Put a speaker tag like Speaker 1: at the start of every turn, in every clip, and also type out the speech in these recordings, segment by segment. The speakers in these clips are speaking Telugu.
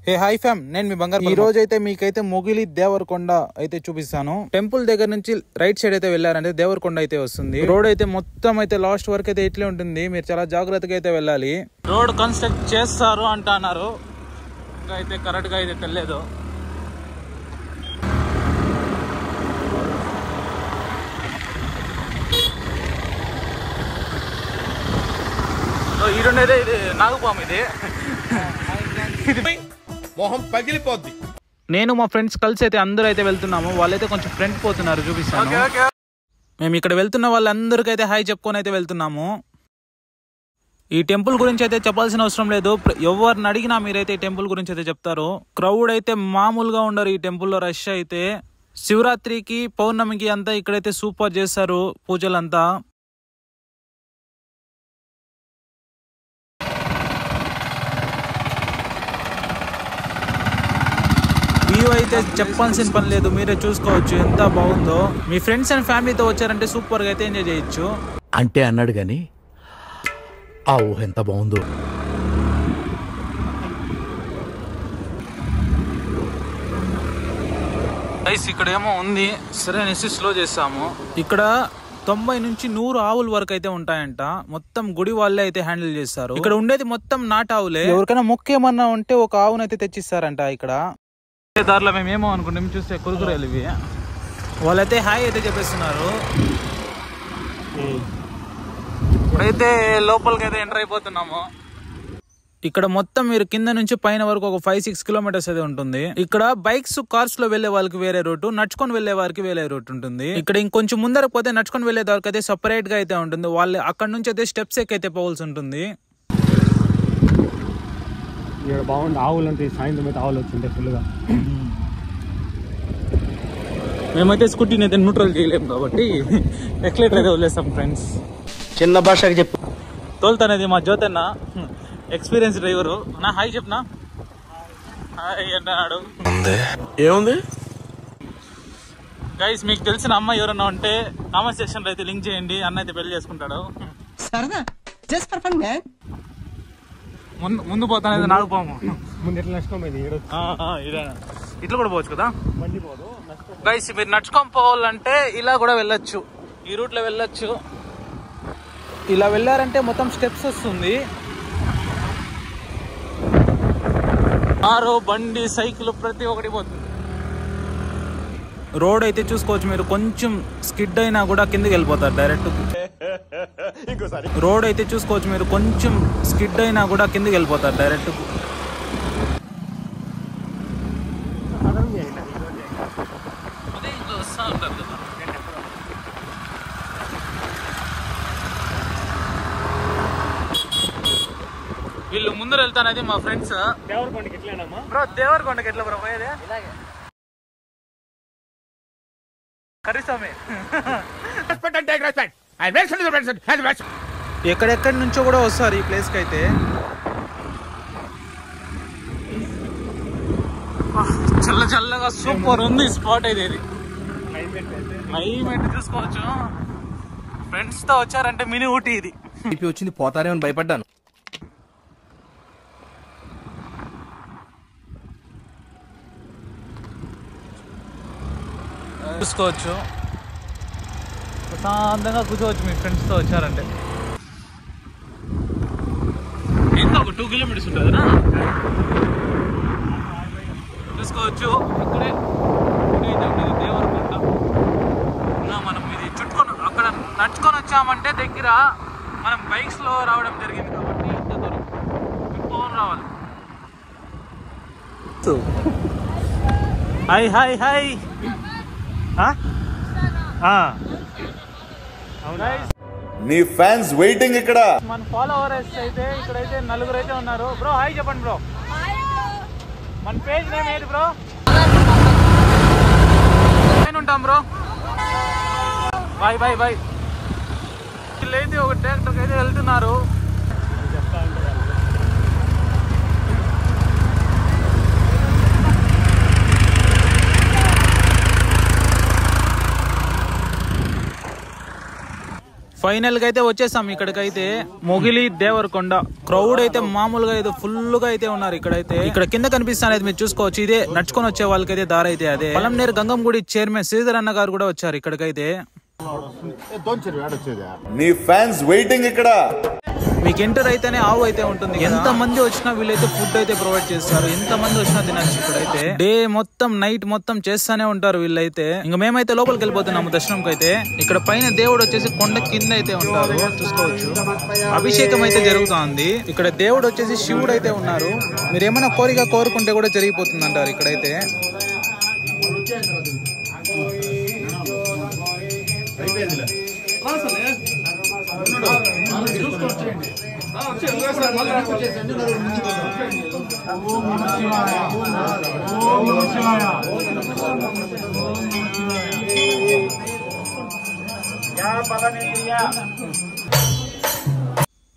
Speaker 1: హే హాయ్ ఫ్యామ్, నేను మీ బంగారు. ఈ రోజు అయితే మీకైతే మొగిలి దేవరకొండ అయితే చూపిస్తాను. టెంపుల్ దగ్గర నుంచి రైట్ సైడ్ అయితే వెళ్ళారంటే దేవరకొండ అయితే వస్తుంది. రోడ్ అయితే మొత్తం అయితే లాస్ట్ వరకు అయితే ఇట్లే ఉంటుంది. మీరు చాలా జాగ్రత్తగా అయితే వెళ్ళాలి. రోడ్ కన్స్ట్రక్ట్ చేస్తారు అంటున్నారు, ఇంకా అయితే కరెక్ట్ గా అయితే తెలియదు. ఈ రెండు అయితే ఇది నాగపాము, ఇది
Speaker 2: మొహం పగిలిపోద్ది.
Speaker 1: నేను మా ఫ్రెండ్స్ కలిసి అయితే అందరూ అయితే వెళ్తున్నాము. వాళ్ళైతే కొంచెం ఫ్రంట్ పోతున్నారు, చూపిస్తాను. మేము ఇక్కడ వెళ్తున్న వాళ్ళందరికీ అయితే హాయ్ చెప్పుకొని అయితే వెళ్తున్నాము. ఈ టెంపుల్ గురించి అయితే చెప్పాల్సిన అవసరం లేదు, ఎవరిని అడిగినా మీరైతే ఈ టెంపుల్ గురించి అయితే చెప్తారు. క్రౌడ్ అయితే మామూలుగా ఉండరు ఈ టెంపుల్లో. రష్ అయితే శివరాత్రికి పౌర్ణమికి అంతా ఇక్కడైతే సూపర్ చేస్తారు పూజలంతా. వ్యూ అయితే చెప్పాల్సిన పని లేదు, మీరే చూసుకోవచ్చు ఎంత బాగుందో. మీ ఫ్రెండ్స్ అండ్ ఫ్యామిలీతో వచ్చారంటే సూపర్ గా అయితే ఎంజాయ్ చేయొచ్చు.
Speaker 3: అంటే అన్నాడు గాని ఆ ఊహ ఎంత బాగుందో.
Speaker 1: ఇక్కడ ఏమో ఉంది, సరే నెక్స్ట్ స్లో చేస్తాము. ఇక్కడ 90 నుంచి 100 ఆవుల వరకు అయితే ఉంటాయంట. మొత్తం గుడి వాళ్ళే అయితే హ్యాండిల్ చేస్తారు. ఇక్కడ ఉండేది మొత్తం నాటావులే. ఎవరికైనా మొక్క ఏమన్నా ఉంటే ఒక ఆవునైతే తెచ్చిస్తారంట. ఇక్కడ దారిలో మేము ఏమో అనుకుంటాం, చూస్తే కురుకురేలు ఇవి. వాళ్ళైతే హాయ్ అయితే చెప్పేస్తున్నారు. ఇప్పుడైతే లోపలికి అయితే ఎంటర్ అయిపోతున్నాము. ఇక్కడ మొత్తం మీరు కింద నుంచి పైన వరకు ఒక 5-6 కిలోమీటర్స్ అయితే ఉంటుంది. ఇక్కడ బైక్స్ కార్స్ లో వెళ్లే వాళ్ళకి వేరే రూట్, నడుచుకొని వెళ్లే వారికి వేరే రూట్ ఉంటుంది. ఇక్కడ ఇంకొంచెం ముందరకు పోతే నడుచుకొని వెళ్లే వాళ్ళకి అయితే సపరేట్ గా అయితే ఉంటుంది. వాళ్ళు అక్కడ నుంచి అయితే స్టెప్స్ ఎక్కైతే పోవాల్సి ఉంటుంది.
Speaker 4: బాగుంది ఆవులు అంటే సాయంత్రం అయితే ఆవులు వచ్చింటాయి ఫుల్గా.
Speaker 1: మేమైతే స్కూటీని అయితే న్యూట్రల్ చేయలేము కాబట్టి ఎక్లేటర్ అయితే వదిలేస్తాం ఫ్రెండ్స్.
Speaker 3: చిన్న భాషకి చెప్పు.
Speaker 1: తోలుతానేది మా జ్యోతన్న, ఎక్స్పీరియన్స్ డ్రైవరు. నా హాయ్ చెప్పనా? హాయ్ అన్నాడు.
Speaker 3: ఏముంది
Speaker 1: గైస్, మీకు తెలిసిన అమ్మాయి ఎవరన్నా ఉంటే కామెంట్ సెక్షన్ లో అయితే లింక్ చేయండి. అన్న అయితే పెళ్లి చేసుకుంటాడు. ముందు పోతానేది నాగపాము.
Speaker 4: ముందు ఎట్లా నడుచుకోమది
Speaker 1: ఇట్లా కూడా పోవచ్చు కదా గైస్. మీరు నడుచుకొని పోవాలంటే ఇలా కూడా వెళ్ళొచ్చు, ఈ రూట్ లో వెళ్ళొచ్చు. ఇలా వెళ్ళారంటే మొత్తం స్టెప్స్ వస్తుంది. కారు, బండి, సైకిల్ ప్రతి ఒక్కటి పోతుంది. రోడ్ అయితే చూసుకోవచ్చు మీరు, కొంచెం స్కిడ్ అయినా కూడా కిందకి వెళ్ళిపోతారు డైరెక్ట్. రోడ్ అయితే చూసుకోవచ్చు మీరు, కొంచెం స్కిడ్ అయినా కూడా కిందకి వెళ్ళిపోతారు డైరెక్ట్. అదే ఇంకా వస్తూ ఉంటారు కదా. వీళ్ళు ముందర వెళ్తానది మా ఫ్రెండ్స్.
Speaker 4: దేవరకొండకి ఎట్లేనమ్మా
Speaker 1: బ్రో? దేవరకొండకి ఎట్లా బ్రో పోయేది? ఎక్కడెక్కడి నుంచో కూడా వస్తారు ఈ ప్లేస్ కి అయితే. చల్ల చల్లగా సూపర్ ఉంది స్పాట్ అయితే. ఇది క్లైమేట్ చూసుకోవచ్చు. ఫ్రెండ్స్ తో వచ్చారంటే మినీ ఊటీ ఇది.
Speaker 3: వచ్చింది పోతానే అని భయపడ్డాను.
Speaker 1: చూసుకోవచ్చు, ప్రశాంతంగా కూర్చోవచ్చు మీ ఫ్రెండ్స్ తో వచ్చారంటే. ఎంత ఒక 2 కిలోమీటర్స్ ఉంటుంది కదా. చూసుకోవచ్చు ఇక్కడే ఉంటుంది దేవరకొండ. మనం ఇది చుట్టుకొని అక్కడ నడుచుకొని వచ్చామంటే దగ్గర. మనం బైక్స్ లో రావడం జరిగింది కాబట్టి ఇంత దూరం చుట్టుకొని రావాలి. Hi hi hi.
Speaker 2: నీ ఫ్యాన్స్ వెయిటింగ్ ఇక్కడ.
Speaker 1: మన ఫాలోవర్స్ అయితే ఇక్కడైతే 4 అయితే ఉన్నారు. బ్రో హాయ్ చెప్పండి బ్రో. మన పేజ్ నేమ్ ఏది బ్రో? ఉంటాం బ్రో. Bye bye bye. వీళ్ళైతే ఒక ట్రాక్టర్కి అయితే వెళ్తున్నారు. ఫైనల్ గా అయితే వచ్చేసాం ఇక్కడికైతే మొగిలి దేవరకొండ. క్రౌడ్ అయితే మామూలుగా అయితే ఫుల్ గా అయితే ఉన్నారు ఇక్కడైతే. ఇక్కడ కింద కనిపిస్తానేది మీరు చూసుకోవచ్చు. ఇదే నడుచుకొని వచ్చే వాళ్ళకైతే దారి అయితే అదే. పొలంనేరు గంగం గుడి చైర్మన్ శ్రీధర్ అన్న గారు కూడా వచ్చారు ఇక్కడికైతే.
Speaker 2: నీ ఫ్యాన్స్ వెయిటింగ్ ఇక్కడ.
Speaker 1: మీకు ఎంటర్ అయితేనే ఆవు అయితే ఉంటుంది. ఎంత మంది వచ్చినా వీళ్ళైతే ఫుడ్ అయితే ప్రొవైడ్ చేస్తారు. ఎంత మంది వచ్చినా తినచ్చు ఇక్కడైతే. డే మొత్తం నైట్ మొత్తం చేస్తానే ఉంటారు వీళ్ళైతే. ఇంకా మేమైతే లోపలికి వెళ్ళిపోతున్నాము దర్శనంకి అయితే. ఇక్కడ పైన దేవుడు వచ్చేసి కొండ కింద అయితే ఉంటారు, చూసుకోవచ్చు. అభిషేకం అయితే జరుగుతుంది. ఇక్కడ దేవుడు వచ్చేసి శివుడు అయితే ఉన్నారు. మీరు ఏమైనా కోరిక కోరుకుంటే కూడా జరిగిపోతుంది అంటారు ఇక్కడైతే.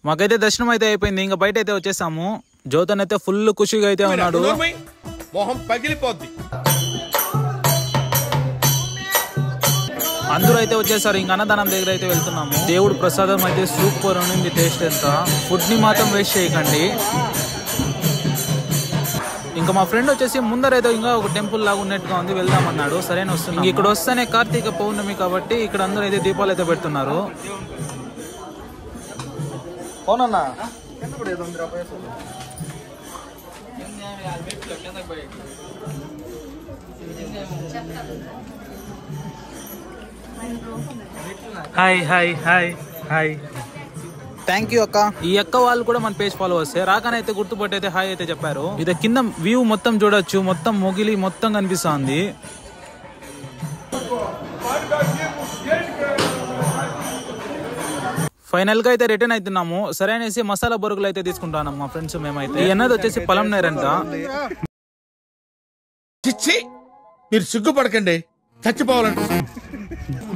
Speaker 1: మాకైతే దర్శనం అయితే అయిపోయింది. ఇంకా బయట అయితే వచ్చేసాము. జ్యోతన్ అయితే ఫుల్ ఖుషిగా అయితే ఉన్నాడు.
Speaker 2: మొహం పగిలిపోద్ది.
Speaker 1: అందరూ అయితే వచ్చేసారు. ఇంకా అన్నదానం దగ్గర అయితే వెళ్తున్నాము. దేవుడు ప్రసాదం అయితే సూపర్ ఉంది. టేస్ట్ ఎంత. ఫుడ్ ని మాత్రం వేస్ట్ చేయకండి. ఇంకా మా ఫ్రెండ్ వచ్చేసి ముందరైతే ఇంకా ఒక టెంపుల్ లాగా ఉన్నట్టుగా ఉంది, వెళ్దామన్నాడు. సరైన వస్తున్నాం. ఇక్కడ వస్తేనే కార్తీక పౌర్ణమి కాబట్టి ఇక్కడ అందరూ అయితే దీపాలు అయితే పెడుతున్నారు. Hi hi hi hi. Thank you అక్క. ఈ అక్క వాళ్ళు కూడా మన పేజ్ ఫాలో వస్తే రాగానే అయితే గుర్తుపట్టి అయితే హాయ్ అయితే చెప్పారు. ఇది కింద వ్యూ మొత్తం చూడొచ్చు. మొత్తం మొగిలి మొత్తం కనిపిస్తుంది. ఫైనల్ గా అయితే రిటర్న్ అవుతున్నాము. సరే అనేసి మసాలా బొరుగులు అయితే తీసుకుంటాను మా ఫ్రెండ్స్ మేమైతే. అన్నది వచ్చేసి పొలంనేరంట.
Speaker 2: మీరు సిగ్గుపడకండి, చచ్చిపోవాలంటే.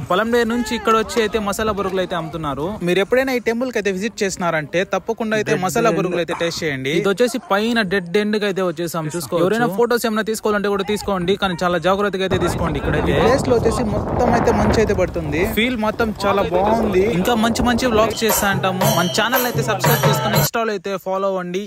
Speaker 1: పొలంనేరు నుంచి ఇక్కడ వచ్చి అయితే మసాలా బొరుగులు అయితే అమ్ముతున్నారు. మీరు ఎప్పుడైనా ఈ టెంపుల్ కి అయితే విజిట్ చేసినారంటే తప్పకుండా అయితే మసాలా బొరుగులు అయితే టేస్ట్ చేయండి. ఇది వచ్చేసి పైన డెడ్ ఎండ్ గా అయితే వచ్చేసాం, చూసుకో. ఎవరైనా ఫోటోస్ ఏమైనా తీసుకోవాలంటే కూడా తీసుకోండి, కానీ చాలా జాగ్రత్తగా అయితే తీసుకోండి. ఇక్కడ ప్లేస్ లో వచ్చేసి మొత్తం అయితే మంచి అయితే పడుతుంది. ఫీల్ మొత్తం చాలా బాగుంది. ఇంకా మంచి మంచి వ్లాగ్స్ చేస్తా అంటాము. మన ఛానల్ అయితే సబ్స్క్రైబ్ చేసుకుని ఇన్స్టాల్ అయితే ఫాలో అవ్వండి.